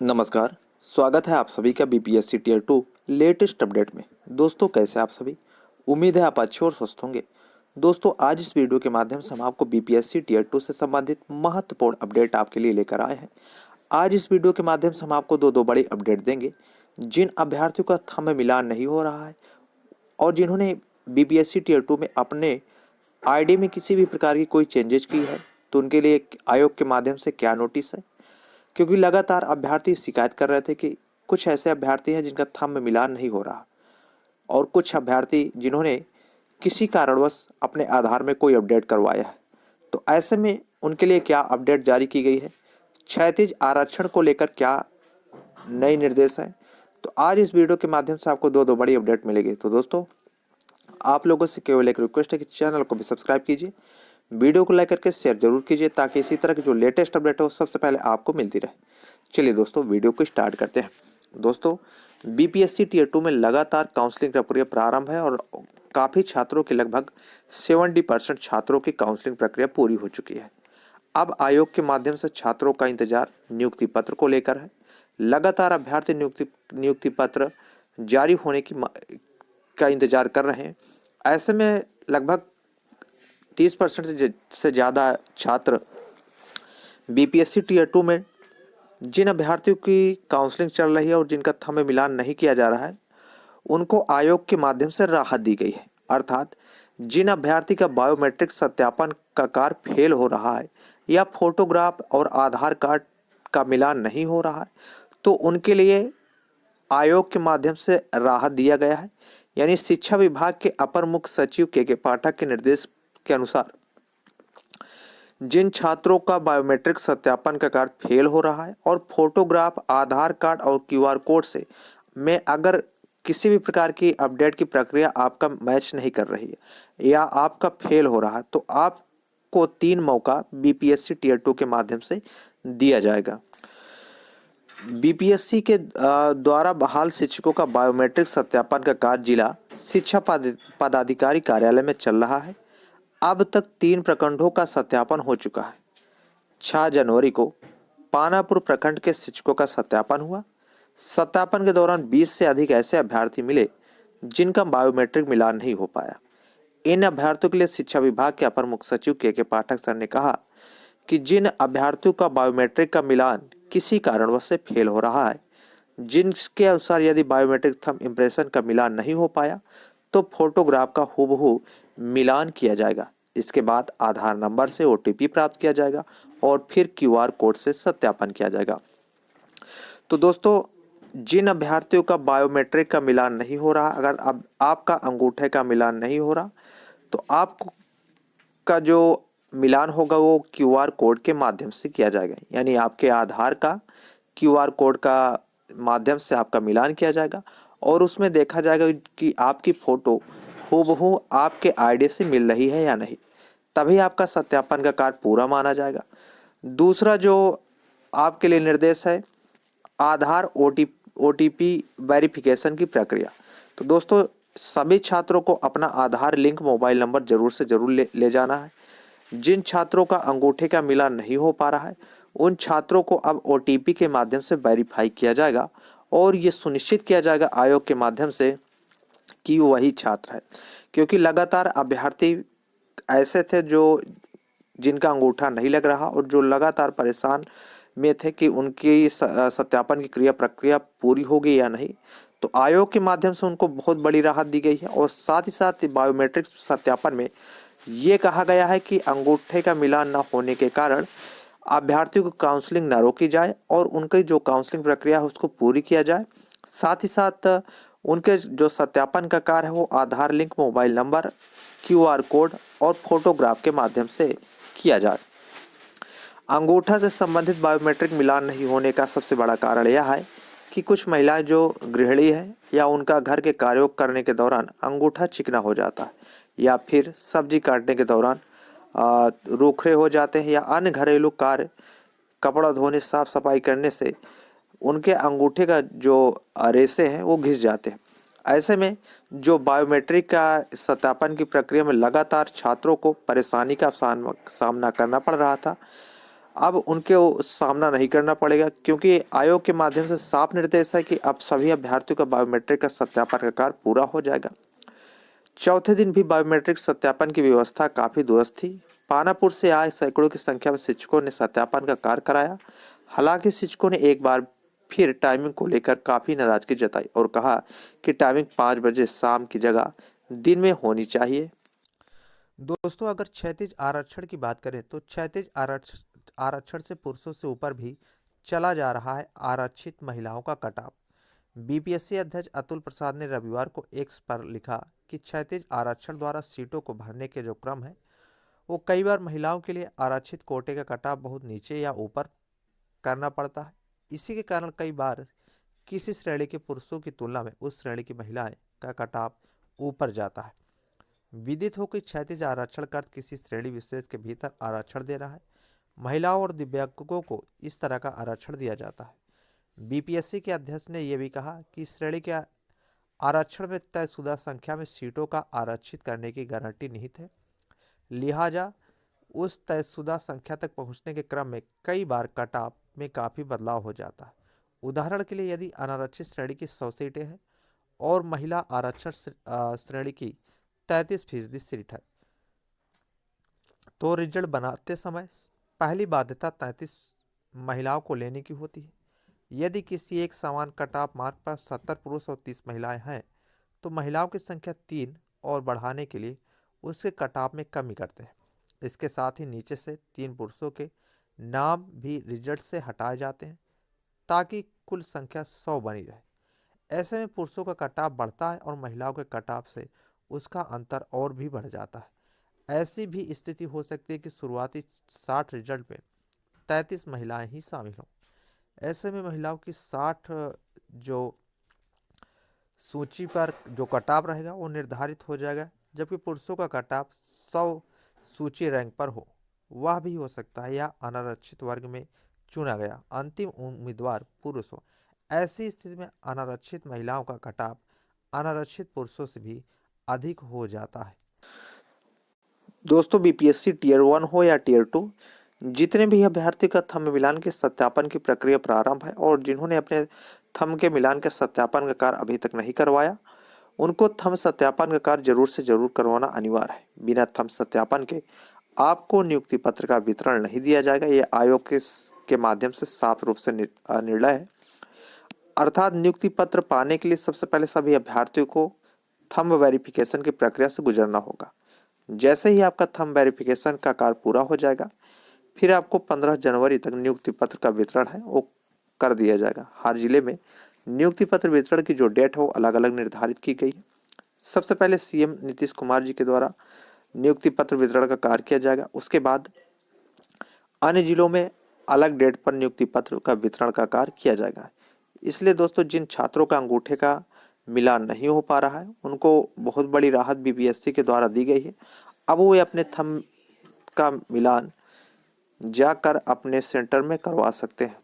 नमस्कार। स्वागत है आप सभी का बीपीएससी टीयर 2 लेटेस्ट अपडेट में। दोस्तों, कैसे आप सभी? उम्मीद है आप अच्छे और स्वस्थ होंगे। दोस्तों, आज इस वीडियो के माध्यम से हम आपको बीपीएससी टीयर 2 से संबंधित महत्वपूर्ण अपडेट आपके लिए लेकर आए हैं। आज इस वीडियो के माध्यम से हम आपको दो बड़ी अपडेट देंगे। जिन अभ्यर्थियों का थंब मिलान नहीं हो रहा है और जिन्होंने बीपीएससी टीयर 2 में अपने आईडी में किसी भी प्रकार की कोई चेंजेस की है, तो उनके लिए आयोग के माध्यम से क्या नोटिस है। क्योंकि लगातार अभ्यर्थी शिकायत कर रहे थे कि कुछ ऐसे अभ्यर्थी हैं जिनका थंब मिलान नहीं हो रहा, और कुछ अभ्यर्थी जिन्होंने किसी कारणवश अपने आधार में कोई अपडेट करवाया है। तो ऐसे में उनके लिए क्या अपडेट जारी की गई है, क्षैतिज आरक्षण को लेकर क्या नए निर्देश हैं। तो आज इस वीडियो के माध्यम से आपको दो बड़ी अपडेट मिलेगी। तो दोस्तों, आप लोगों से केवल एक रिक्वेस्ट है कि चैनल को भी सब्सक्राइब कीजिए, वीडियो को लाइक करके शेयर जरूर कीजिए, ताकि इसी तरह की जो लेटेस्ट अपडेट हो सबसे पहले आपको मिलती रहे। चलिए दोस्तों, वीडियो को स्टार्ट करते हैं। दोस्तों, बीपीएससी टीयर 2 में लगातार काउंसलिंग प्रक्रिया प्रारंभ है और काफ़ी छात्रों की लगभग 70% छात्रों की काउंसलिंग प्रक्रिया पूरी हो चुकी है। अब आयोग के माध्यम से छात्रों का इंतजार नियुक्ति पत्र को लेकर है। लगातार अभ्यर्थी नियुक्ति पत्र जारी होने का इंतजार कर रहे हैं। ऐसे में लगभग 30% से ज़्यादा छात्र बीपीएससी टीयर 2 में जिन अभ्यर्थियों की काउंसलिंग चल रही है और जिनका थंब मिलान नहीं किया जा रहा है, उनको आयोग के माध्यम से राहत दी गई है। अर्थात जिन अभ्यर्थी का बायोमेट्रिक सत्यापन का कार्य फेल हो रहा है या फोटोग्राफ और आधार कार्ड का मिलान नहीं हो रहा है, तो उनके लिए आयोग के माध्यम से राहत दिया गया है। यानी शिक्षा विभाग के अपर मुख्य सचिव के पाठक के निर्देश के अनुसार जिन छात्रों का बायोमेट्रिक सत्यापन का कार्य फेल हो रहा है और फोटोग्राफ, आधार कार्ड और क्यूआर कोड से में अगर किसी भी प्रकार की अपडेट की प्रक्रिया आपका मैच नहीं कर रही है या आपका फेल हो रहा है, तो आपको 3 मौका बीपीएससी टीयर 2 के माध्यम से दिया जाएगा। बीपीएससी के द्वारा बहाल शिक्षकों का बायोमेट्रिक सत्यापन का कार्य जिला शिक्षा पदाधिकारी कार्यालय में चल रहा है। अब तक 3 प्रखंडों का सत्यापन हो चुका है। 6 जनवरी को पानापुर प्रखंड के शिक्षकों का सत्यापन हुआ। सत्यापन के दौरान 20 से अधिक ऐसे अभ्यर्थी मिले जिनका बायोमेट्रिक मिलान नहीं हो पाया। इन अभ्यर्थियों के लिए शिक्षा विभाग के अपर मुख्य सचिव के पाठक सर ने कहा कि जिन अभ्यर्थियों का बायोमेट्रिक का मिलान किसी कारणवश से फेल हो रहा है, जिनके अनुसार यदि बायोमेट्रिक थंब इम्प्रेशन का मिलान नहीं हो पाया, तो फोटोग्राफ का हूबहू मिलान किया जाएगा। इसके बाद आधार नंबर से ओटीपी प्राप्त किया जाएगा और फिर क्यूआर कोड से सत्यापन किया जाएगा। तो दोस्तों, जिन अभ्यर्थियों का बायोमेट्रिक का मिलान नहीं हो रहा, अगर अब आपका अंगूठे का मिलान नहीं हो रहा, तो आपको का जो मिलान होगा वो क्यूआर कोड के माध्यम से किया जाएगा। यानी आपके आधार का क्यूआर कोड का माध्यम से आपका मिलान किया जाएगा और उसमें देखा जाएगा कि आपकी फ़ोटो हूबहू आपके आईडी से मिल रही है या नहीं, तभी आपका सत्यापन का कार्य पूरा माना जाएगा। दूसरा जो आपके लिए निर्देश है, आधार ओटीपी वेरिफिकेशन की प्रक्रिया। तो दोस्तों, सभी छात्रों को अपना आधार लिंक मोबाइल नंबर जरूर से जरूर ले जाना है। जिन छात्रों का अंगूठे का मिलान नहीं हो पा रहा है, उन छात्रों को अब ओटीपी के माध्यम से वेरीफाई किया जाएगा और ये सुनिश्चित किया जाएगा आयोग के माध्यम से कि वही छात्र है। क्योंकि लगातार अभ्यर्थी ऐसे थे जो जिनका अंगूठा नहीं लग रहा और जो लगातार परेशान में थे कि उनकी सत्यापन की प्रक्रिया पूरी होगी या नहीं। तो आयोग के माध्यम से उनको बहुत बड़ी राहत दी गई है और साथ ही साथ बायोमेट्रिक सत्यापन में ये कहा गया है कि अंगूठे का मिलान न होने के कारण अभ्यर्थियों को काउंसलिंग न रोकी जाए और उनकी जो काउंसलिंग प्रक्रिया है उसको पूरी किया जाए। साथ ही साथ उनके जो सत्यापन का कार्य है वो Aadhaar link, mobile number, QR code और फोटोग्राफ के माध्यम से किया जाए। अंगूठा से संबंधित बायोमेट्रिक मिलान नहीं होने का सबसे बड़ा कारण यह है कि कुछ महिलाएं जो गृहिणी है या उनका घर के कार्यों करने के दौरान अंगूठा चिकना हो जाता है या फिर सब्जी काटने के दौरान रूखरे हो जाते हैं या अन्य घरेलू कार्य, कपड़ा धोने, साफ सफाई करने से उनके अंगूठे का जो रेशे हैं वो घिस जाते हैं। ऐसे में जो बायोमेट्रिक का सत्यापन की प्रक्रिया में लगातार छात्रों को परेशानी का सामना करना पड़ रहा था, अब उनके सामना नहीं करना पड़ेगा, क्योंकि आयोग के माध्यम से साफ निर्देश है कि अब सभी अभ्यर्थियों का बायोमेट्रिक का सत्यापन का कार्य पूरा हो जाएगा। चौथे दिन भी बायोमेट्रिक सत्यापन की व्यवस्था काफी दुरुस्त थी। पानापुर से आए सैकड़ों की संख्या में शिक्षकों ने सत्यापन का कार्य कराया। हालांकि शिक्षकों ने एक बार फिर टाइमिंग को लेकर काफी नाराजगी जताई और कहा कि टाइमिंग 5 बजे शाम की जगह दिन में होनी चाहिए। दोस्तों, अगर क्षैतिज आरक्षण की बात करें तो क्षैतिज आरक्षण से पुरुषों से ऊपर भी चला जा रहा है आरक्षित महिलाओं का कटाव। बीपीएससी अध्यक्ष अतुल प्रसाद ने रविवार को एक्स पर लिखा कि क्षैतिज आरक्षण द्वारा सीटों को भरने के जो क्रम है वो कई बार महिलाओं के लिए आरक्षित कोटे का कटाव बहुत नीचे या ऊपर करना पड़ता है। इसी के कारण कई बार किसी श्रेणी के पुरुषों की तुलना में उस श्रेणी की महिलाएं का कटाव ऊपर जाता है। विदित हो कि क्षैतिज आरक्षण का अर्थ किसी श्रेणी विशेष के भीतर आरक्षण देना है। महिलाओं और दिव्यांगों को इस तरह का आरक्षण दिया जाता है। बीपीएससी के अध्यक्ष ने यह भी कहा कि इस श्रेणी के आरक्षण में तयशुदा संख्या में सीटों का आरक्षित करने की गारंटी निहित है। लिहाजा उस तयशुदा संख्या तक पहुंचने के क्रम में कई बार कटाव में काफ़ी बदलाव हो जाता है। उदाहरण के लिए यदि अनारक्षित श्रेणी की 100 सीटें हैं और महिला आरक्षण श्रेणी की 33% सीट है, तो रिजल्ट बनाते समय पहली बाध्यता 33 महिलाओं को लेने की होती है। यदि किसी एक समान कटाव मार्ग पर 70 पुरुष और 30 महिलाएं हैं तो महिलाओं की संख्या 3 और बढ़ाने के लिए उसके कटाव में कमी करते हैं। इसके साथ ही नीचे से 3 पुरुषों के नाम भी रिजल्ट से हटाए जाते हैं ताकि कुल संख्या 100 बनी रहे। ऐसे में पुरुषों का कटाव बढ़ता है और महिलाओं के कटाव से उसका अंतर और भी बढ़ जाता है। ऐसी भी स्थिति हो सकती है कि शुरुआती 60 रिजल्ट में 33 महिलाएं ही शामिल हों। ऐसे में महिलाओं की 60 जो सूची पर जो कटाव रहेगा वो निर्धारित हो जाएगा, जबकि पुरुषों का कटाव 100 सूची रैंक पर हो। वह भी हो सकता है या अनारक्षित वर्ग में चुना गया अंतिम उम्मीदवार पुरुष हो। ऐसी स्थिति में अनारक्षित महिलाओं का कटाव अनारक्षित पुरुषों से भी अधिक हो जाता है। दोस्तों, बीपीएससी टीयर 1 हो या टीयर 2, जितने भी अभ्यर्थी का थंब मिलान के सत्यापन की प्रक्रिया प्रारंभ है और जिन्होंने अपने थंब के मिलान के सत्यापन का कार्य अभी तक नहीं करवाया, उनको थंब सत्यापन का कार्य जरूर से जरूर करवाना अनिवार्य है। बिना थंब सत्यापन के आपको नियुक्ति पत्र का वितरण नहीं दिया जाएगा। ये आयोग के माध्यम से साफ रूप से निर्णय है। अर्थात नियुक्ति पत्र पाने के लिए सबसे पहले सभी अभ्यर्थियों को थंब वेरिफिकेशन की प्रक्रिया से गुजरना होगा। जैसे ही आपका थंब वेरिफिकेशन का कार्य पूरा हो जाएगा, फिर आपको 15 जनवरी तक नियुक्ति पत्र का वितरण है वो कर दिया जाएगा। हर जिले में नियुक्ति पत्र वितरण की जो डेट है वो अलग अलग निर्धारित की गई है। सबसे पहले सीएम नीतीश कुमार जी के द्वारा नियुक्ति पत्र वितरण का कार्य किया जाएगा। उसके बाद अन्य जिलों में अलग डेट पर नियुक्ति पत्र का वितरण का कार्य किया जाएगा। इसलिए दोस्तों, जिन छात्रों का अंगूठे का मिलान नहीं हो पा रहा है उनको बहुत बड़ी राहत बीपीएससी के द्वारा दी गई है। अब वो अपने थंब का मिलान जाकर अपने सेंटर में करवा सकते हैं।